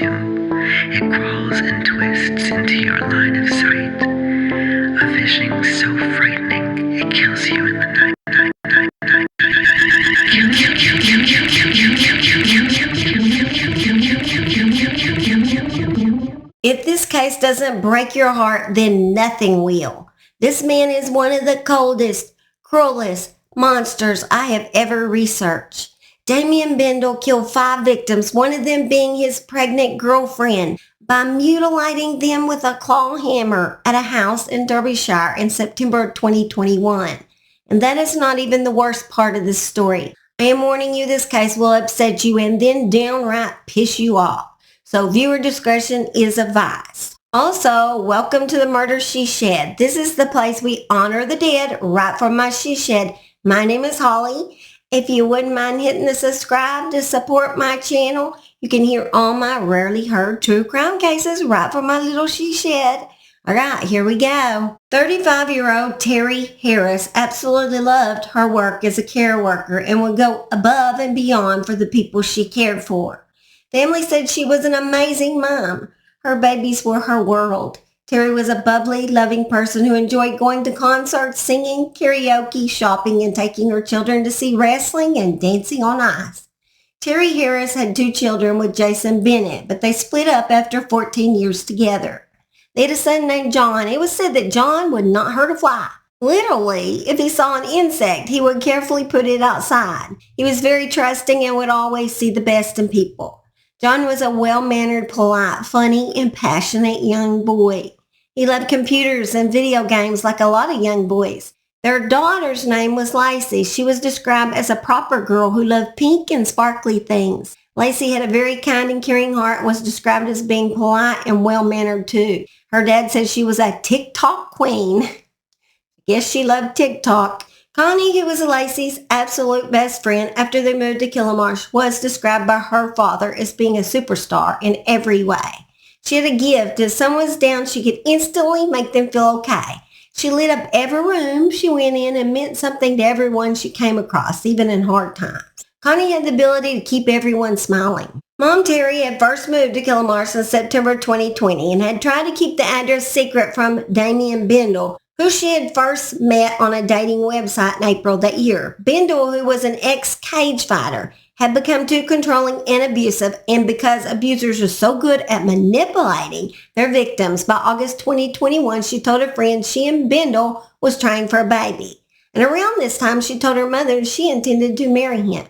you. It crawls and twists into your line of sight. A vision so frightening, it kills you in the night. If this case doesn't break your heart, then nothing will. This man is one of the coldest, cruelest monsters I have ever researched. Damien Bendall killed 5 victims, one of them being his pregnant girlfriend, by mutilating them with a claw hammer at a house in Derbyshire in September 2021. And that is not even the worst part of this story. I am warning you, this case will upset you and then downright piss you off. So viewer discretion is advised. Also, welcome to the Murder She Shed. This is the place we honor the dead right from my she shed. My name is Holly. If you wouldn't mind hitting the subscribe to support my channel, you can hear all my rarely heard true crime cases right from my little she shed. All right, here we go. 35-year-old Terri Harris absolutely loved her work as a care worker and would go above and beyond for the people she cared for. Family said she was an amazing mom. Her babies were her world. Terri was a bubbly, loving person who enjoyed going to concerts, singing, karaoke, shopping, and taking her children to see wrestling and dancing on ice. Terri Harris had 2 children with Jason Bennett, but they split up after 14 years together. They had a son named John. It was said that John would not hurt a fly. Literally, if he saw an insect, he would carefully put it outside. He was very trusting and would always see the best in people. John was a well-mannered, polite, funny, and passionate young boy. He loved computers and video games like a lot of young boys. Their daughter's name was LACEY. She was described as a proper girl who loved pink and sparkly things. LACEY had a very kind and caring heart and was described as being polite and well-mannered too. Her dad said she was a TikTok queen. I guess she loved TikTok. Connie, who was LACEY's absolute best friend after they moved to Killamarsh, was described by her father as being a superstar in every way. She had a gift. If someone was down, she could instantly make them feel okay. She lit up every room she went in and meant something to everyone she came across, even in hard times. Connie had the ability to keep everyone smiling. Mom Terri had first moved to Killamarsh in September 2020 and had tried to keep the address secret from Damien Bendall, who she had first met on a dating website in April that year. Bendall, who was an ex-cage fighter, had become too controlling and abusive, and because abusers are so good at manipulating their victims, by August 2021, she told her friend she and Bendall was trying for a baby. And around this time, she told her mother she intended to marry him.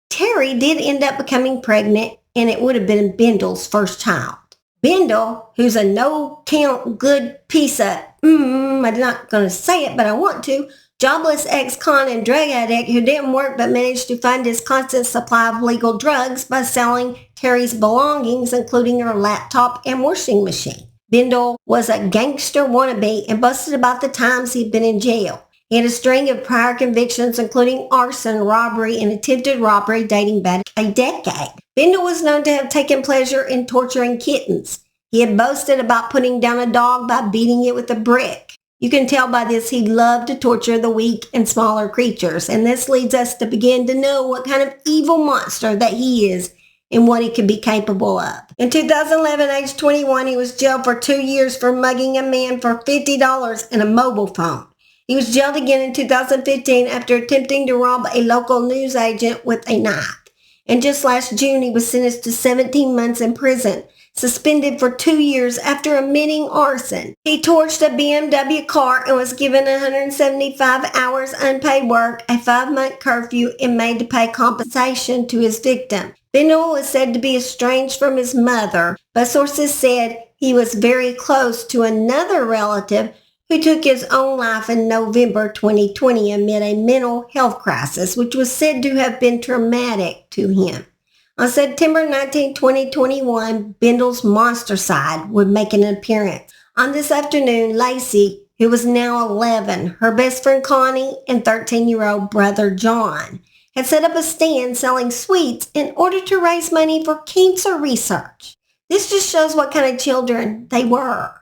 Terri did end up becoming pregnant, and it would have been Bendall's first child. Bendall, who's a no-count good piece of, I'm not going to say it, but I want to, jobless ex-con and drug addict who didn't work but managed to fund his constant supply of legal drugs by selling Terri's belongings, including her laptop and washing machine. Bendall was a gangster wannabe and boasted about the times he'd been in jail. He had a string of prior convictions, including arson, robbery, and attempted robbery dating back a decade. Bendall was known to have taken pleasure in torturing kittens. He had boasted about putting down a dog by beating it with a brick. You can tell by this he loved to torture the weak and smaller creatures, and this leads us to begin to know what kind of evil monster that he is and what he could be capable of. In 2011, age 21, he was jailed for 2 years for mugging a man for $50 and a mobile phone. He was jailed again in 2015 after attempting to rob a local news agent with a knife. And just last June, he was sentenced to 17 months in prison, suspended for 2 years after admitting arson. He torched a BMW car and was given 175 hours unpaid work, a 5-month curfew, and made to pay compensation to his victim. Bendall was said to be estranged from his mother, but sources said he was very close to another relative who took his own life in November 2020 amid a mental health crisis, which was said to have been traumatic to him. On September 19, 2021, Bendall's monster side would make an appearance. On this afternoon, LACEY, who was now 11, her best friend Connie, and 13-year-old brother John, had set up a stand selling sweets in order to raise money for cancer research. This just shows what kind of children they were.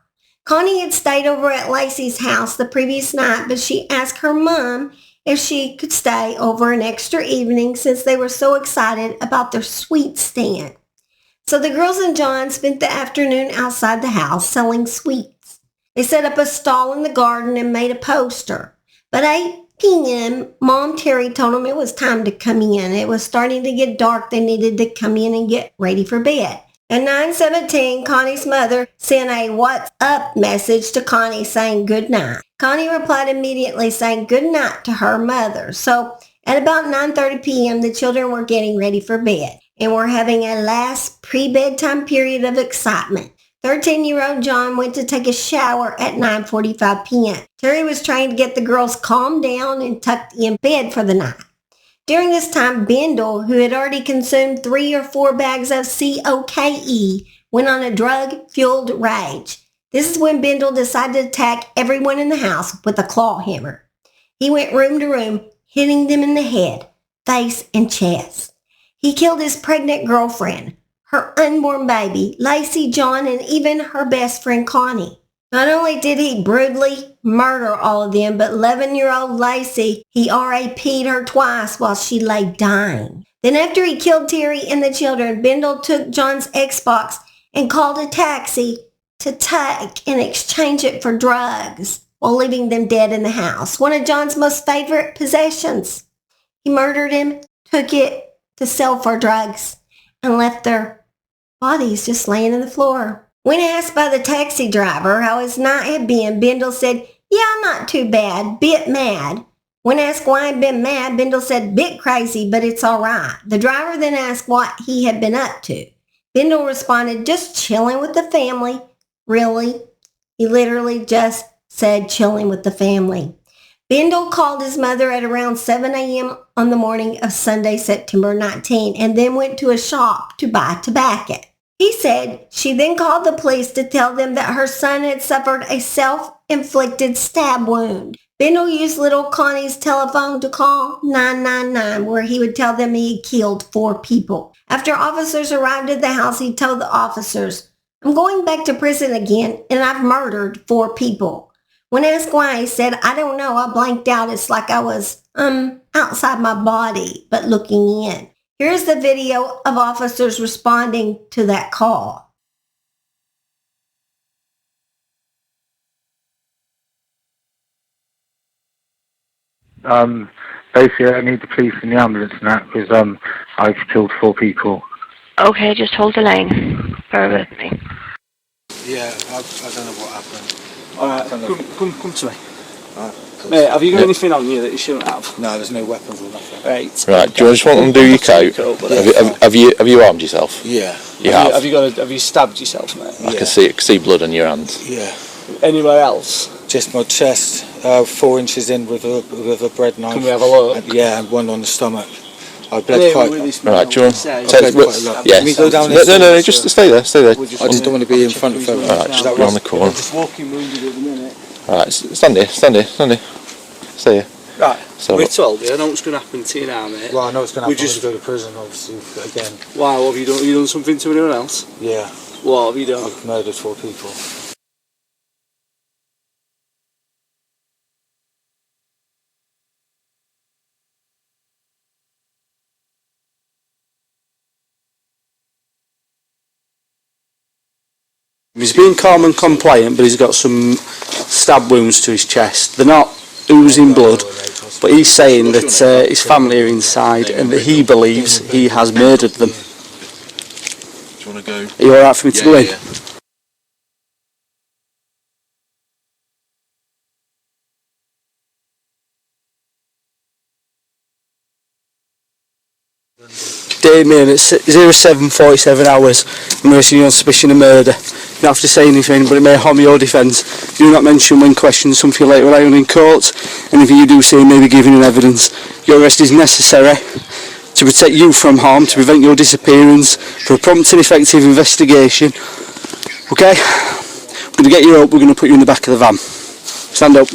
Connie had stayed over at LACEY's house the previous night, but she asked her mom if she could stay over an extra evening since they were so excited about their sweet stand. So the girls and John spent the afternoon outside the house selling sweets. They set up a stall in the garden and made a poster. But 8 p.m., Mom Terry told them it was time to come in. It was starting to get dark. They needed to come in and get ready for bed. At 9:17, Connie's mother sent a "What's up" message to Connie saying good night. Connie replied immediately saying good night to her mother. So at about 9:30 p.m., the children were getting ready for bed and were having a last pre-bedtime period of excitement. 13-year-old John went to take a shower at 9:45 p.m. Terry was trying to get the girls calmed down and tucked in bed for the night. During this time, Bendall, who had already consumed 3 or 4 bags of COKE, went on a drug-fueled rage. This is when Bendall decided to attack everyone in the house with a claw hammer. He went room to room, hitting them in the head, face, and chest. He killed his pregnant girlfriend, her unborn baby, LACEY, John, and even her best friend, Connie. Not only did he brutally murder all of them, but 11-year-old LACEY, he RAP'd her twice while she lay dying. Then after he killed Terry and the children, Bendall took John's Xbox and called a taxi to take and exchange it for drugs while leaving them dead in the house, one of John's most favorite possessions. He murdered him, took it to sell for drugs, and left their bodies just laying on the floor. When asked by the taxi driver how his night had been, Bendall said, "Yeah, not too bad, bit mad." When asked why he'd been mad, Bendall said, "Bit crazy, but it's all right." The driver then asked what he had been up to. Bendall responded, "Just chilling with the family." Really? He literally just said chilling with the family. Bendall called his mother at around 7 a.m. on the morning of Sunday, September 19, and then went to a shop to buy tobacco. He said she then called the police to tell them that her son had suffered a self-inflicted stab wound. Bendall used little Connie's telephone to call 999, where he would tell them he had killed 4 people. After officers arrived at the house, he told the officers, "I'm going back to prison again, and I've murdered 4 people." When asked why, he said, "I don't know, I blanked out. It's like I was, outside my body, but looking in." Here's the video of officers responding to that call. Basically, I need the police and the ambulance and that because I've killed 4 people. Okay, just hold the line. Bear with me. Yeah, I don't know what happened. Alright, come to me. Mate, have you got anything on you that you shouldn't have? No, there's no weapons or nothing. Right. Right, do you just want them to do your coat? Have you armed yourself? Yeah. You have? Have you stabbed yourself, mate? I can see blood on your hands. Yeah. Anywhere else? Just my chest, 4 inches in with a bread knife. Can we have a look? Yeah, and one on the stomach. I bled quite. Right, do you want? Yes. Can we go down this? No, just stay there. I just don't want to be in front of everyone. Alright, just go on the corner. Just walking wounded at the minute. Alright, stand here. Stay here. Right, So we told you, I know what's going to happen to you now, mate. Well, I know it's going to happen just when we go to prison, obviously, again. Why, what have you done? Have you done something to anyone else? Yeah. What have you done? I've murdered 4 people. He's been calm and compliant, but he's got some stab wounds to his chest. They're not oozing blood, but he's saying that his family are inside and that he believes he has murdered them. Do you want to go? Are you alright for me to go in? Yeah. Damien, at 07:47 hours, I'm arresting you on suspicion of murder. You don't have to say anything, but it may harm your defence. Do not mention when questioned something later on in court, and if you do say you may be giving in evidence. Your arrest is necessary to protect you from harm, to prevent your disappearance, for a prompt and effective investigation. Okay? We're going to get you up, we're going to put you in the back of the van. Stand up.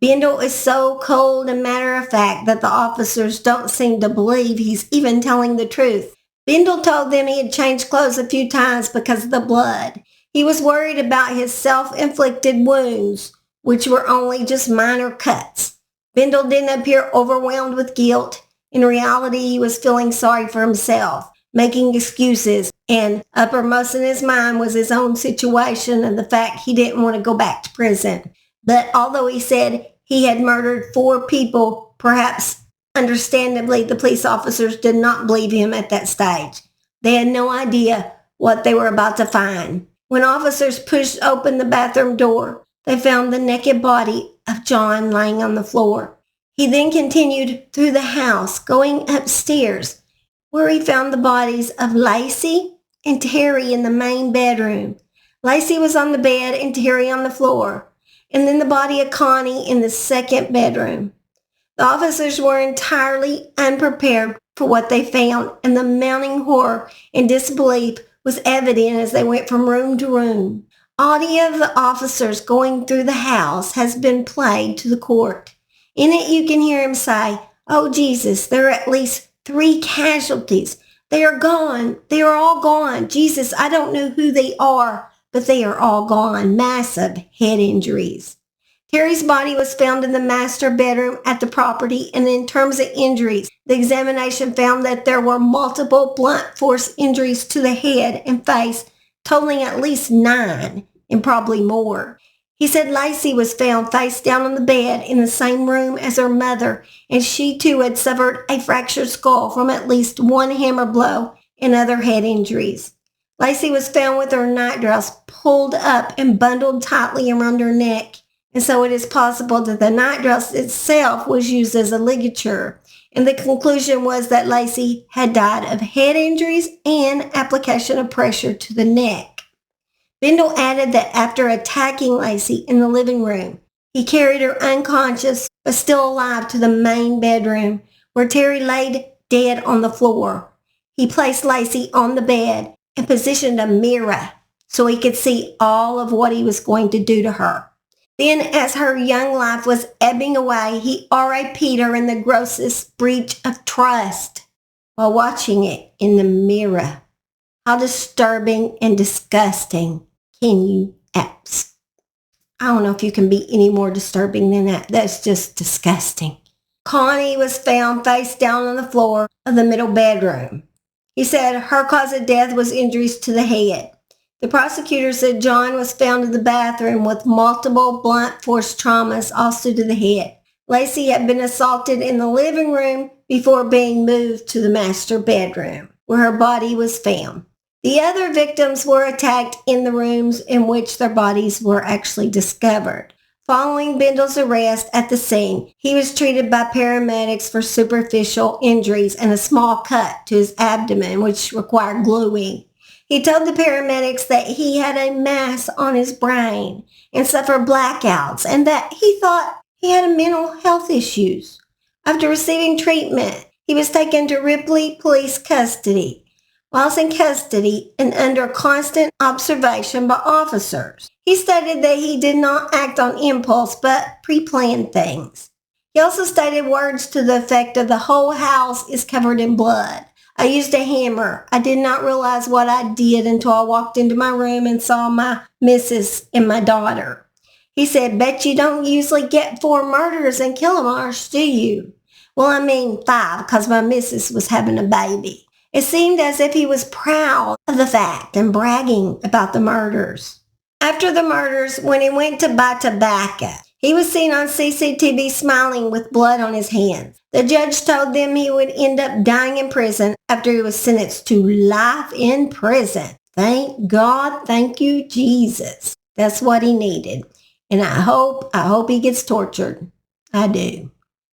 Bendall is so cold and matter-of-fact that the officers don't seem to believe he's even telling the truth. Bendall told them he had changed clothes a few times because of the blood. He was worried about his self-inflicted wounds, which were only just minor cuts. Bendall didn't appear overwhelmed with guilt. In reality, he was feeling sorry for himself. making excuses, and uppermost in his mind was his own situation and the fact he didn't want to go back to prison. But although he said he had murdered 4 people, perhaps understandably, the police officers did not believe him at that stage. They had no idea what they were about to find. When officers pushed open the bathroom door, they found the naked body of John lying on the floor. He then continued through the house, going upstairs, where he found the bodies of LACEY and Terry in the main bedroom. LACEY was on the bed and Terry on the floor, and then the body of Connie in the second bedroom. The officers were entirely unprepared for what they found, and the mounting horror and disbelief was evident as they went from room to room. Audio of the officers going through the house has been played to the court. In it, you can hear him say, "Oh, Jesus, there are at least 3 casualties. They are gone. They are all gone. Jesus, I don't know who they are, but they are all gone." Massive head injuries. Terry's body was found in the master bedroom at the property, and in terms of injuries, the examination found that there were multiple blunt force injuries to the head and face, totaling at least 9 and probably more. He said LACEY was found face down on the bed in the same room as her mother, and she too had suffered a fractured skull from at least 1 hammer blow and other head injuries. LACEY was found with her nightdress pulled up and bundled tightly around her neck, and so it is possible that the nightdress itself was used as a ligature, and the conclusion was that LACEY had died of head injuries and application of pressure to the neck. Bendall added that after attacking LACEY in the living room, he carried her unconscious but still alive to the main bedroom, where Terry laid dead on the floor. He placed LACEY on the bed and positioned a mirror so he could see all of what he was going to do to her. Then, as her young life was ebbing away, he RIP'd her in the grossest breach of trust while watching it in the mirror. How disturbing and disgusting can you ask? I don't know if you can be any more disturbing than that. That's just disgusting. Connie was found face down on the floor of the middle bedroom. He said her cause of death was injuries to the head. The prosecutor said John was found in the bathroom with multiple blunt force traumas also to the head. LACEY had been assaulted in the living room before being moved to the master bedroom, where her body was found. The other victims were attacked in the rooms in which their bodies were actually discovered. Following Bendall's arrest at the scene, he was treated by paramedics for superficial injuries and a small cut to his abdomen, which required gluing. He told the paramedics that he had a mass on his brain and suffered blackouts, and that he thought he had mental health issues. After receiving treatment, he was taken to Ripley Police Custody. Whilst in custody and under constant observation by officers, he stated that he did not act on impulse but pre-planned things. He also stated words to the effect of, "The whole house is covered in blood. I used a hammer. I did not realize what I did until I walked into my room and saw my missus and my daughter." He said, "Bet you don't usually get 4 murders and kill 'em ours, do you?" "Well, I mean 5, because my missus was having a baby." It seemed as if he was proud of the fact and bragging about the murders. After the murders, when he went to buy tobacco, he was seen on CCTV smiling with blood on his hands. The judge told them he would end up dying in prison after he was sentenced to life in prison. Thank God, thank you, Jesus. That's what he needed. And I hope he gets tortured. I do.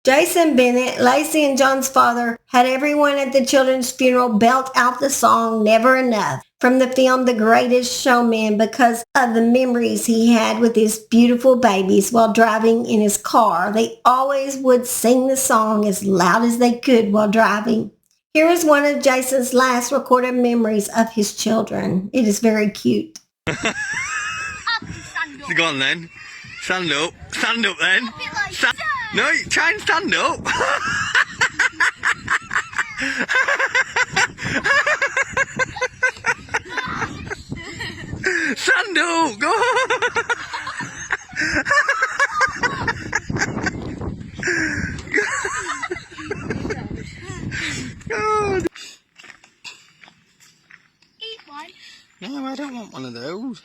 Jason Bennett, LACEY and John's father, had everyone at the children's funeral belt out the song Never Enough from the film The Greatest Showman because of the memories he had with his beautiful babies while driving in his car. They always would sing the song as loud as they could while driving. Here is one of Jason's last recorded memories of his children. It is very cute. Go on then. Stand up. Stand up then. No, try and stand up. Stand up. Go on. God. want one of those.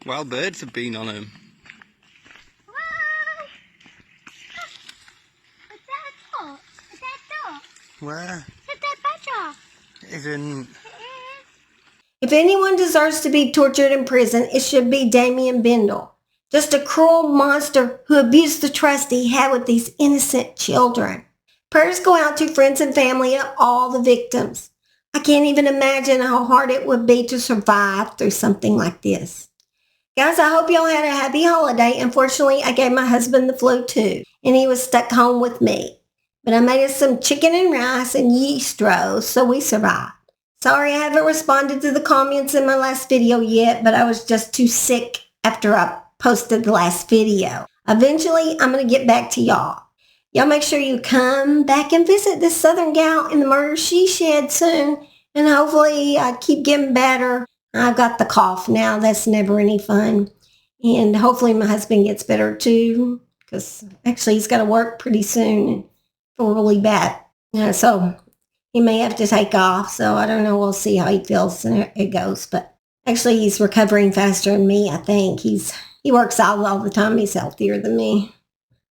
Wild birds have been on them. Where? It isn't. If anyone deserves to be tortured in prison, it should be Damien Bendall. Just a cruel monster who abused the trust he had with these innocent children. Prayers go out to friends and family of all the victims. I can't even imagine how hard it would be to survive through something like this. Guys, I hope y'all had a happy holiday. Unfortunately, I gave my husband the flu too, and he was stuck home with me. But I made us some chicken and rice and yeast rolls, so we survived. Sorry I haven't responded to the comments in my last video yet, but I was just too sick after I posted the last video. Eventually, I'm going to get back to y'all. Y'all make sure you come back and visit this Southern gal in the murder she shed soon, and hopefully I keep getting better. I've got the cough now. That's never any fun. And hopefully my husband gets better too, because actually he's got to work pretty soon and feel really bad. So he may have to take off, so I don't know. We'll see how he feels and it goes. But actually, he's recovering faster than me, I think. He works out all the time. He's healthier than me.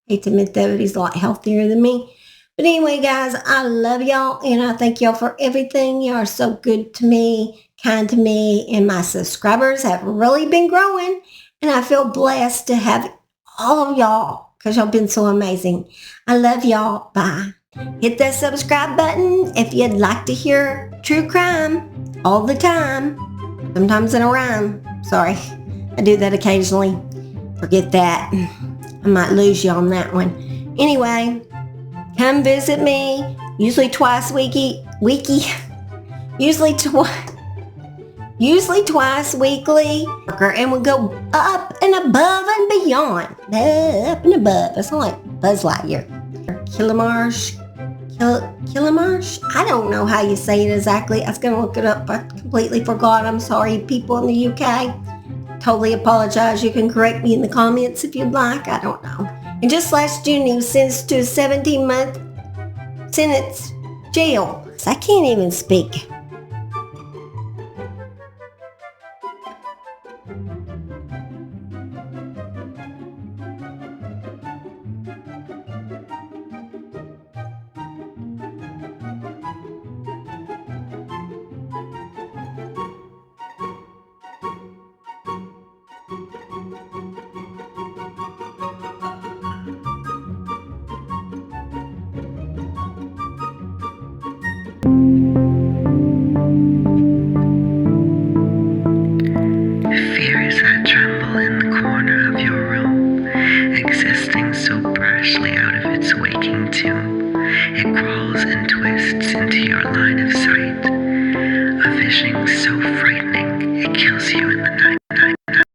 I hate to admit that, but he's a lot healthier than me. But anyway, guys, I love y'all, and I thank y'all for everything. Y'all are so good to me, kind to me, and my subscribers have really been growing, and I feel blessed to have all of y'all because y'all been so amazing. I love y'all. Bye. Hit that subscribe button if you'd like to hear true crime all the time. Sometimes in a rhyme. Sorry, I do that occasionally. Forget that. I might lose you on that one. Anyway, come visit me. Usually twice weekly. Usually twice weekly. And we go up and above and beyond. Up and above. That's like Buzz Lightyear. Kilomarsh. I don't know how you say it exactly. I was going to look it up. I completely forgot. I'm sorry, people in the UK. Totally apologize. You can correct me in the comments if you'd like. I don't know. And just last June, he was sentenced to a 17-month sentence jail. So I can't even speak. Fears that tremble in the corner of your room, existing so brashly out of its waking tomb. It crawls and twists into your line of sight, a vision so frightening it kills you in